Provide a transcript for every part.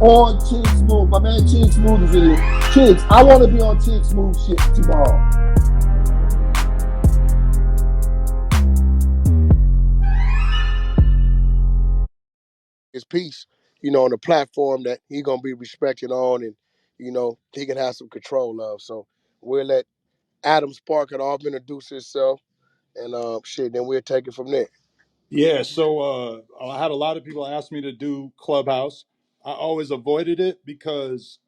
on Chick Smooth. My man Chick Smooth is in here. Chicks, I want to be on Chick Smooth shit tomorrow. His piece, on the platform that he gonna be respected on, and he can have some control of. So we'll let Adam spark it off, introduce himself, and shit. Then we'll take it from there. Yeah, so I had a lot of people ask me to do Clubhouse. I always avoided it because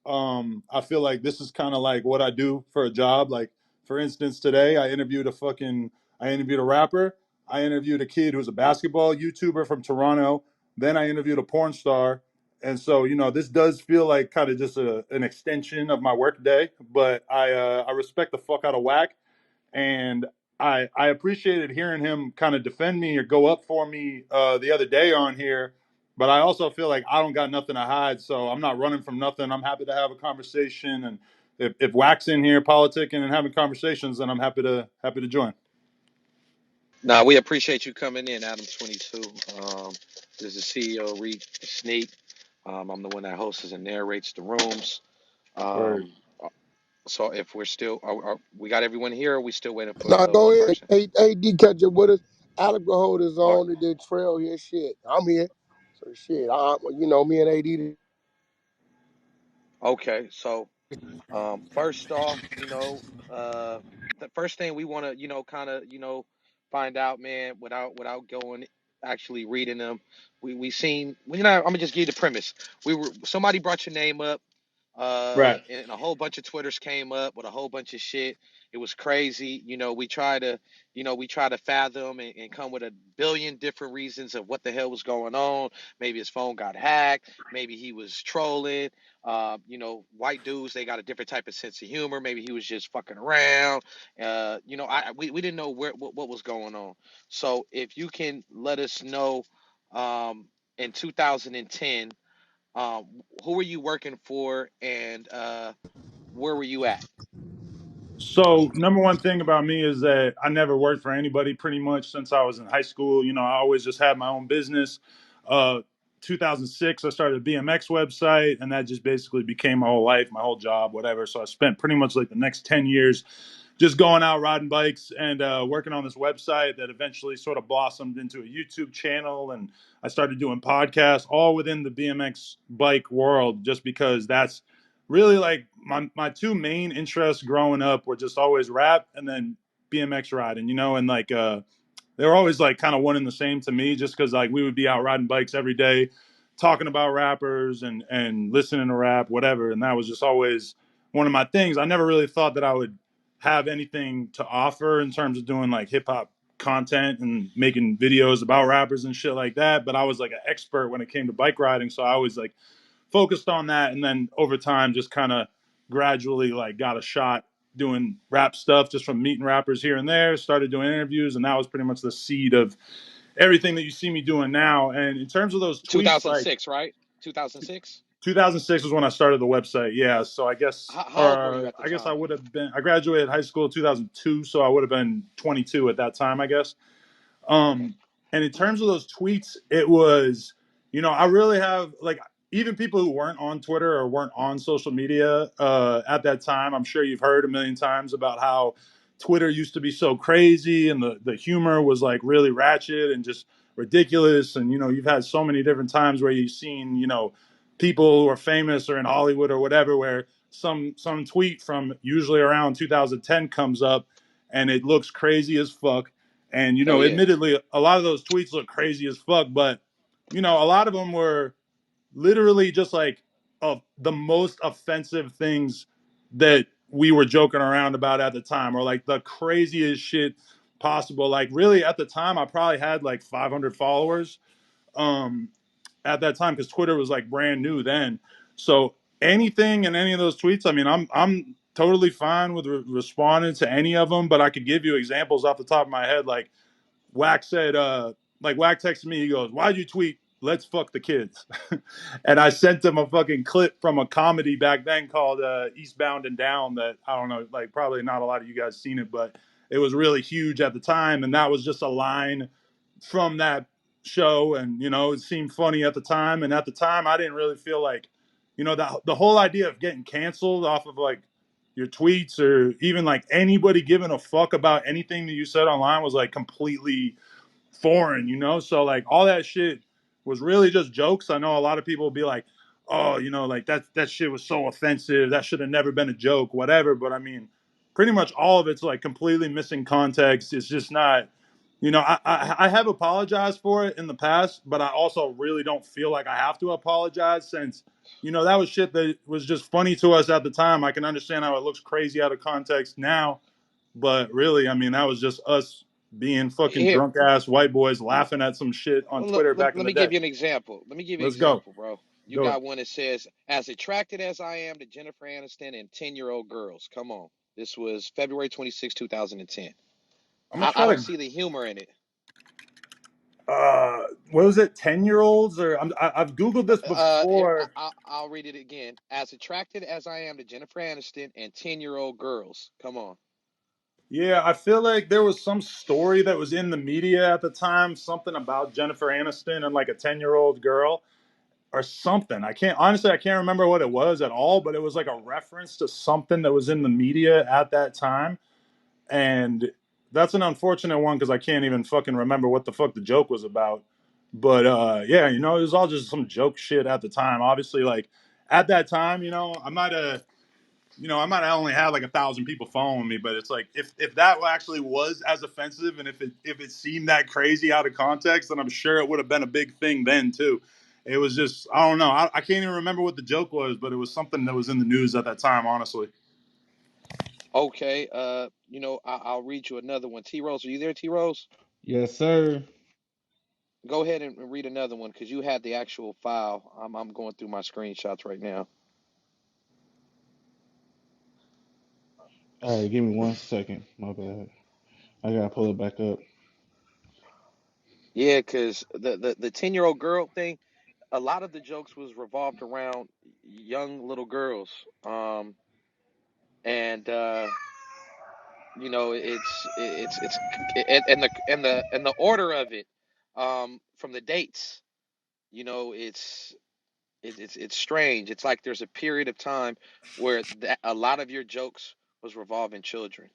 I feel like this is kind of like what I do for a job. Like, for instance, today I interviewed a rapper, I interviewed a kid who's a basketball YouTuber from Toronto, then I interviewed a porn star, and so this does feel like kind of just an extension of my work day. But I respect the fuck out of Wack, and I appreciated hearing him kind of defend me or go up for me the other day on here. But I also feel like I don't got nothing to hide, so I'm not running from nothing. I'm happy to have a conversation, and if Wax in here politicking and having conversations, then I'm happy to join. Nah, we appreciate you coming in, Adam 22. This is CEO Reed Sneak. I'm the one that hosts and narrates the rooms. Word. Um, so if we're still, we got everyone here, or are we still waiting for Now go one ahead. person? Hey, D, catch up with us. Alec will hold his Or own, and then Trail here. Shit, I'm here. So shit, me and AD. okay, so first off, the first thing we want to, kind of, find out, man, without going actually reading them. We seen, I'm gonna just give you the premise. Somebody brought your name up, Right. and a whole bunch of Twitters came up with a whole bunch of shit. It was crazy. We try to fathom and come with a billion different reasons of what the hell was going on. Maybe his phone got hacked. Maybe he was trolling. White dudes, they got a different type of sense of humor. Maybe he was just fucking around. We didn't know what was going on. So if you can let us know, in 2010, um, who were you working for, and where were you at? So number one thing about me is that I never worked for anybody pretty much since I was in high school. I always just had my own business. Uh, 2006, I started a BMX website, and that just basically became my whole life, my whole job, whatever. So I spent pretty much like the next 10 years just going out riding bikes and working on this website that eventually sort of blossomed into a YouTube channel. And I started doing podcasts all within the BMX bike world just because that's really like my two main interests growing up were just always rap and then BMX riding, and like they were always like kind of one and the same to me just because like we would be out riding bikes every day talking about rappers and listening to rap, whatever. And that was just always one of my things. I never really thought that I would have anything to offer in terms of doing like hip hop content and making videos about rappers and shit like that. But I was like an expert when it came to bike riding. So I was like focused on that, and then over time just kind of gradually like got a shot doing rap stuff just from meeting rappers here and there, started doing interviews, and that was pretty much the seed of everything that you see me doing now. And in terms of those tweets, like 2006, right? 2006. 2006 was when I started the website. Yeah, so I guess, How old were you or at the I guess I time? would have been. I graduated high school in 2002, so I would have been 22 at that time, I guess. Okay. Um, and in terms of those tweets, it was, I really have like even people who weren't on Twitter or weren't on social media at that time. I'm sure you've heard a million times about how Twitter used to be so crazy and the humor was like really ratchet and just ridiculous. And you've had so many different times where you've seen people who are famous or in Hollywood or whatever, where some tweet from usually around 2010 comes up and it looks crazy as fuck. And Oh yeah. admittedly, a lot of those tweets look crazy as fuck, but a lot of them were literally just like the most offensive things that we were joking around about at the time, or like the craziest shit possible. Like really, at the time, I probably had like 500 followers um, at that time because Twitter was like brand new then. So anything in any of those tweets, I mean, I'm totally fine with responding to any of them, but I could give you examples off the top of my head, like Wack said, Wack texted me. He goes, "Why'd you tweet? Let's fuck the kids." And I sent him a fucking clip from a comedy back then called Eastbound and Down. That I don't know, like probably not a lot of you guys seen it, but it was really huge at the time. And that was just a line from that show, and it seemed funny at the time. And at the time, I didn't really feel like you know, the whole idea of getting canceled off of like your tweets or even like anybody giving a fuck about anything that you said online was like completely foreign, you know? So like all that shit was really just jokes. I know a lot of people will be like, oh, you know, like that shit was so offensive. That should have never been a joke, whatever. But I mean, pretty much all of it's like completely missing context. It's just not, you know, I have apologized for it in the past, but I also really don't feel like I have to apologize since, you know, that was shit that was just funny to us at the time. I can understand how it looks crazy out of context now, but really, I mean, that was just us being fucking Here, drunk ass white boys laughing at some shit on look, Twitter back in let the me day. give you an example. Let me give you an Let's go. example, bro. You Do it. got one that says, "As attracted as I am to Jennifer Aniston and 10-year-old girls." Come on. This was February 26, 2010. I'm gonna I try don't to. see the humor in it. What was it? 10-year-olds or I've googled this Here, before. I'll read it again. As attracted as I am to Jennifer Aniston and 10-year-old girls. Come on. Yeah, I feel like there was some story that was in the media at the time, something about Jennifer Aniston and like a 10-year-old girl or something. I can't remember what it was at all, but it was like a reference to something that was in the media at that time. And that's an unfortunate one because I can't even fucking remember what the fuck the joke was about. But yeah, you know, it was all just some joke shit at the time. Obviously, like at that time, you know, I might have only had like 1,000 people following me, but it's like if that actually was as offensive and if it seemed that crazy out of context, then I'm sure it would have been a big thing then too. It was just I don't know. I can't even remember what the joke was, but it was something that was in the news at that time. Honestly, Okay. I'll read you another one. T Rose, are you there, T Rose? Yes, sir. Go ahead and read another one because you had the actual file. I'm going through my screenshots right now. All right, give me 1 second. My bad. I gotta pull it back up. Yeah, because the 10-year-old girl thing, a lot of the jokes was revolved around young little girls. And and the order of it, from the dates, it's strange. It's like there's a period of time where a lot of your jokes was revolving children,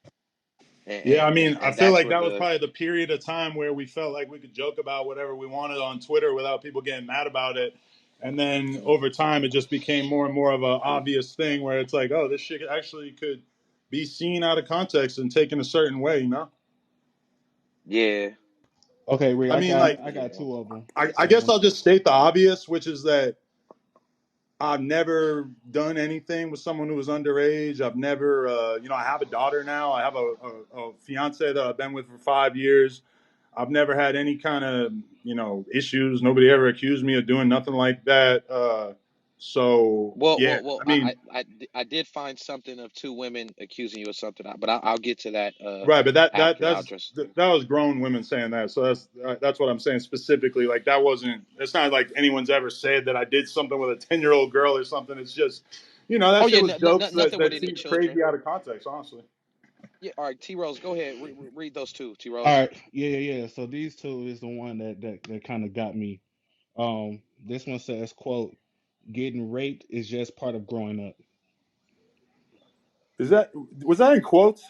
and yeah, I and mean, and, I and feel that's like where that was the probably the period of time where we felt like we could joke about whatever we wanted on Twitter without people getting mad about it. And then over time, it just became more and more of an obvious thing where it's like, oh, this shit actually could be seen out of context and taken a certain way, you know? yeah. Okay, Rick, I mean, like, I got two of them. I guess I'll just state the obvious, which is that I've never done anything with someone who was underage. I've never, I have a daughter now. I have a fiance that I've been with for 5 years. I've never had any kind of, issues. Nobody ever accused me of doing nothing like that. So Well, yeah, well, well. I mean, I did find something of two women accusing you of something, but I'll get to that right, but after. I'll just. that was grown women saying that. So that's what I'm saying specifically. Like that wasn't. It's not like anyone's ever said that I did something with a 10-year-old girl or something. It's just, that Oh shit yeah, was jokes nothing with that any seemed children. crazy out of context. Honestly, Yeah. All right, T Rose, go ahead. Read those two, T All Rose. right, yeah. So these two is the one that kind of got me. This one says, "quote Getting raped is just part of growing up." is that was that in quotes?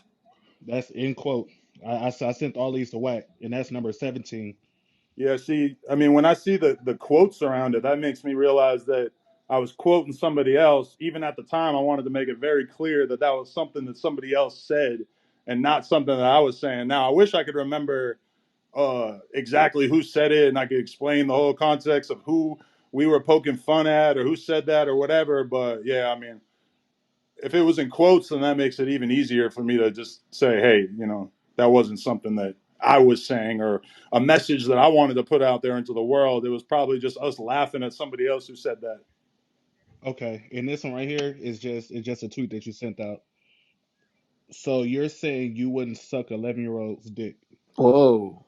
That's in quote. I sent all these to Wack, and that's number 17. Yeah, see, I mean, when I see the quotes around it, that makes me realize that I was quoting somebody else. Even at the time, I wanted to make it very clear that that was something that somebody else said and not something that I was saying. Now, I wish I could remember exactly who said it and I could explain the whole context of who we were poking fun at or who said that or whatever. But yeah, I mean, if it was in quotes, then that makes it even easier for me to just say, hey, that wasn't something that I was saying or a message that I wanted to put out there into the world. It was probably just us laughing at somebody else who said that. Okay, and this one right here is just a tweet that you sent out. So you're saying you wouldn't suck 11-year-old's dick? Whoa.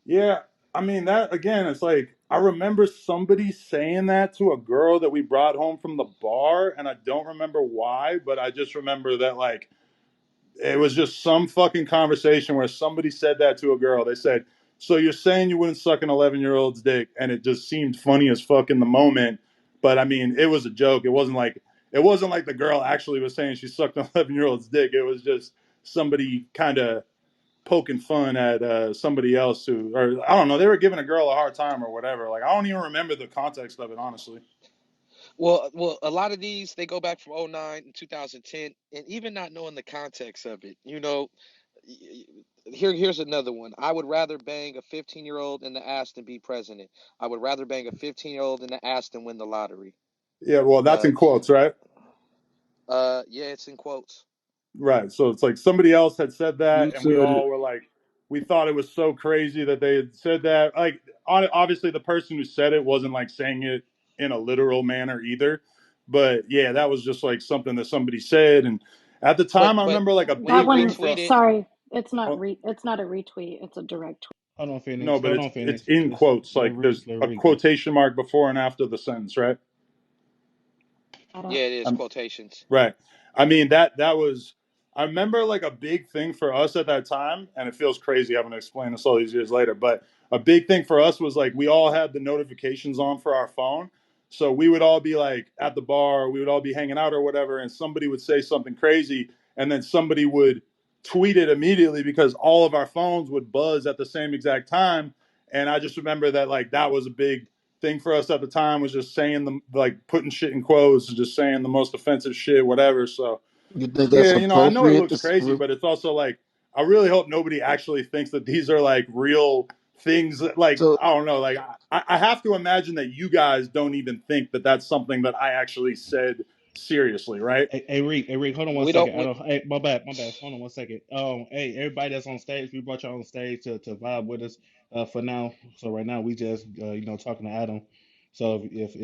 Yeah, I mean, that again, it's like I remember somebody saying that to a girl that we brought home from the bar, and I don't remember why, but I just remember that like it was just some fucking conversation where somebody said that to a girl. They said, "So you're saying you wouldn't suck an 11-year-old's dick?" And it just seemed funny as fuck in the moment. But I mean, it was a joke. It wasn't like the girl actually was saying she sucked an 11-year-old's dick. It was just somebody kind of poking fun at somebody else who, or I don't know, they were giving a girl a hard time or whatever. Like I don't even remember the context of it, honestly. Well, a lot of these they go back from '09 and 2010, and even not knowing the context of it, here's another one. I would rather bang a 15-year-old in the ass than be president. I would rather bang a 15-year-old in the ass than win the lottery. Yeah, well, that's Uh, in quotes, right? yeah, it's in quotes. Right. So it's like somebody else had said You that, and we said it. all were like, we thought it was so crazy that they had said that. Like, obviously, the person who said it wasn't like saying it in a literal manner either. But yeah, that was just like something that somebody said. And at the But time, I but remember like a he That big thing one, for, retweeted. sorry, it's not oh, it's not a retweet, it's a direct tweet. Hold on, no, Phoenix. but Hold it's on, it's Phoenix. in quotes. Like there's Let a Rick go. quotation mark before and after the sentence, right? I don't. Yeah, it is quotations. Right. I mean that was I remember like a big thing for us at that time, and it feels crazy having to explain this all these years later, but a big thing for us was like we all had the notifications on for our phone. So we would all be like at the bar, we would all be hanging out or whatever, and somebody would say something crazy, and then somebody would tweet it immediately because all of our phones would buzz at the same exact time. And I just remember that like that was a big thing for us at the time was just saying the like putting shit in quotes and just saying the most offensive shit, whatever. So You think that's yeah, I know it appropriate? looks crazy, but it's also like I really hope nobody actually thinks that these are like real things. That, like So, I don't know, like I have to imagine that you guys don't even think that that's something that I actually said seriously, right? Hey, Rick, hold on one We don't. second. I don't. Hey, my bad. Hold on one second. Hey, everybody that's on stage, we brought y'all on stage to vibe with us. For now, so right now we just talking to Adam. So if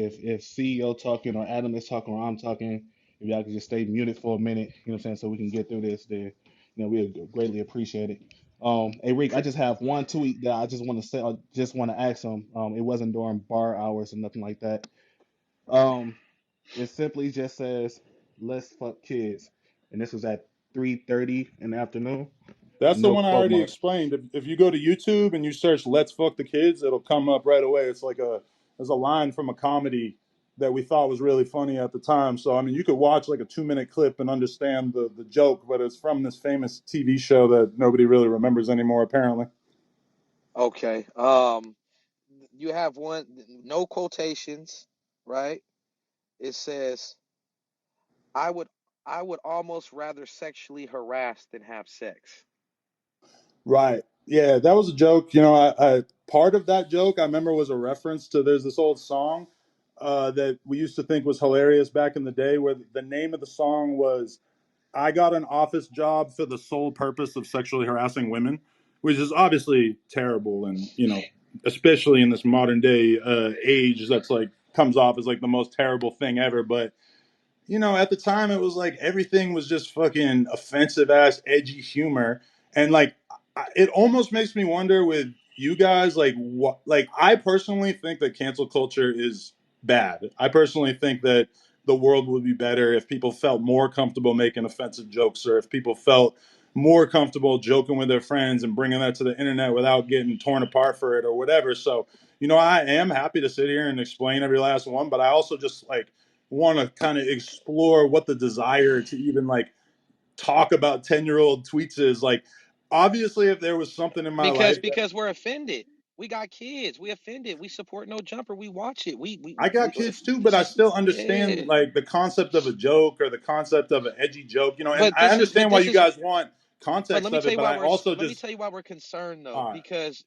CEO talking or Adam is talking or I'm talking, if y'all could just stay muted for a minute, you know what I'm saying, so we can get through this, then we greatly appreciate it. Hey Rick, I just have one tweet that I just want to say. I just want to ask him. It wasn't during bar hours or nothing like that. Um, it simply just says, "Let's fuck kids," and this was at 3:30 in the afternoon. That's the No one I quote already marks. explained. If you go to YouTube and you search "Let's fuck the kids," it'll come up right away. It's like there's a line from a comedy that we thought was really funny at the time. So I mean, you could watch like a 2-minute clip and understand the joke, but it's from this famous TV show that nobody really remembers anymore, apparently. Okay. You have one. No quotations, right? It says, "I would, I would almost rather sexually harass than have sex." Right. Yeah, that was a joke. I part of that joke I remember was a reference to there's this old song that we used to think was hilarious back in the day, where the name of the song was I got an office job for the sole purpose of sexually harassing women, which is obviously terrible. And, especially in this modern day age, that's like comes off as like the most terrible thing ever. But at the time it was like everything was just fucking offensive ass, edgy humor. And like, it almost makes me wonder with you guys, like, what, like, I personally think that cancel culture is bad. I personally think that the world would be better if people felt more comfortable making offensive jokes or if people felt more comfortable joking with their friends and bringing that to the internet without getting torn apart for it or whatever. So, I am happy to sit here and explain every last one, but I also just like want to kind of explore what the desire to even like talk about 10-year-old tweets is like. Obviously, if there was something in my Because life that because we're offended. We got kids. We offended. We support No Jumper. We watch it. I got kids too, but It's I just, still yeah. understand like the concept of a joke or the concept of an edgy joke, and But I this is but understand why this you is guys want but context of it, but I also let me just tell you why we're concerned though, uh because